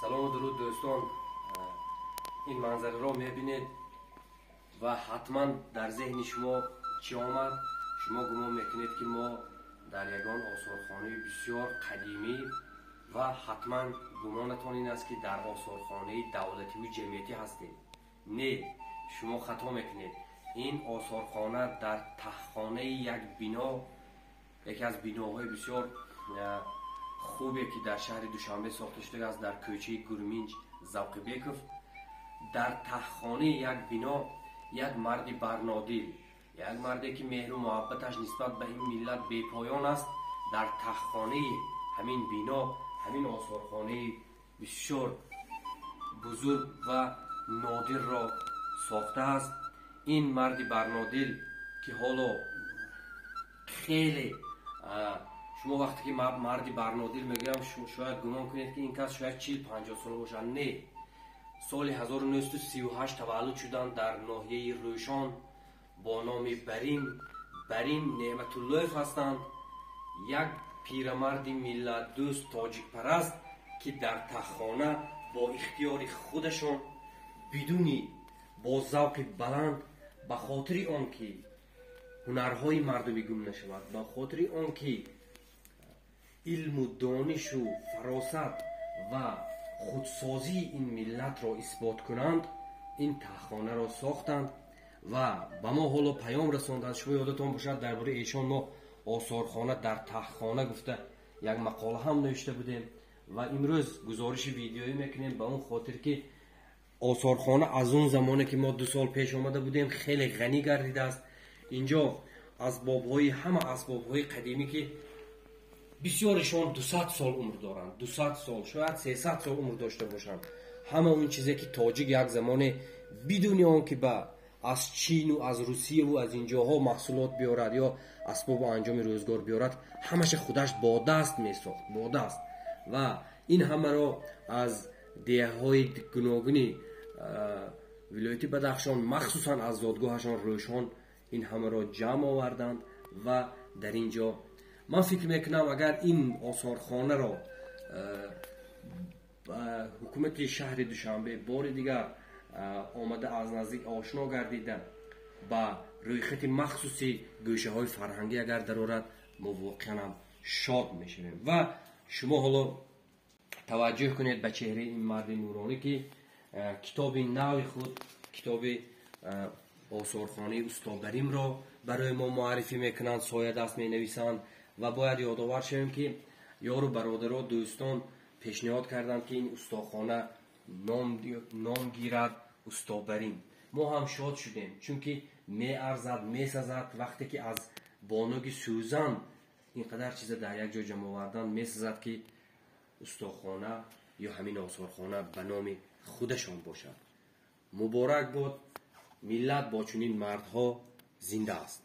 سلام و درود دوستان. این منظره را میبینید و حتما در ذهن شما چی آمد؟ شما گمان میکنید که ما در یگان آثارخانه بسیار قدیمی و حتما گمانتان این است که در آثارخانه دولتی و جمعیتی هستیم. نه، شما خطا میکنید. این آثارخانه در تهخانه یک بنا، یکی از بناهای بسیار خوبی که در شهر دوشنبه ساخته شده است، در کوچه گرمینج ذوق بیکوف. در تهخانه یک بنا یک مرد برنادیل، یک مردی که مهر و محبتش نسبت به این ملت بی پایان است، در تهخانه همین بنا، همین آثارخانه بسیار بزرگ و نادر را ساخته است. این مرد برنادیل که حالا خیلی شما وقتی که مرد برنادیل میگم شاید گمان کنید که این کس شاید 40-50 ساله باشد. نه، سال 1938 تولد شدند در ناحیه روشان با نام بریم نعمت الله هستند. یک پیرمرد ملت دوست تاجیک پرست که در تهخانه با اختیار خودشان بدونی با ذوق بلند به خاطر آنکه هنرهای مردمی گم نشود، به خاطر آنکه علم و دانش و فراست و خودسازی این ملت را اثبات کنند، این تهخانه را ساختند و به ما حالا پیام رساندند. شما یادتان باشد درباره ایشان ما آثارخانه در تهخانه گفته یک مقاله هم نوشته بودیم و امروز گزارش ویدیویی میکنیم به اون خاطر که آثارخانه از اون زمانی که ما 2 سال پیش آمده بودیم خیلی غنی گردیده است. اینجا اسباب‌های همه اسباب‌های قدیمی که بسیارشان 200 سال عمر دارند، 200 سال شاید 300 سال عمر داشته باشند، همه اون چیزی که تاجیک یک زمان بدون آنکه به از چین و از روسیه و از اینجاها محصولات بیارد یا اسباب انجام روزگار بیارد، همش خودش با دست میساخت، با دست. و این همه را از دهه‌های گوناگون ولایت بدخشان، مخصوصا از زادگاهشان روشان، این همه را جمع آوردند و در اینجا من فکر میکنم اگر این آثارخانه را حکومت شهر دوشنبه بار دیگر آمده از نزدیک آشنا گردیده با رویخط مخصوصی گوشه های فرهنگی اگر درآورد، ما واقعا شاد میشویم. و شما حالا توجه کنید به چهره این مرد نورانی که کتاب نو خود، کتاب آثارخانه استاد بریم را برای ما معرفی میکنند، سایه دست می نویسند. و باید یادآور شویم که یارو برادرها دوستان پیشنهاد کردند که این استادخانه نام گیرد استاد بریم. ما هم شاد شدیم، چون که می ارزد، می سزد. وقتی که از بانوی سوزن اینقدر چیز در یک جا جمع آوردن، می سزد که استادخانه یا همین آثارخانه به نام خودشان باشد. مبارک باد، ملت با چنین مردها زنده است.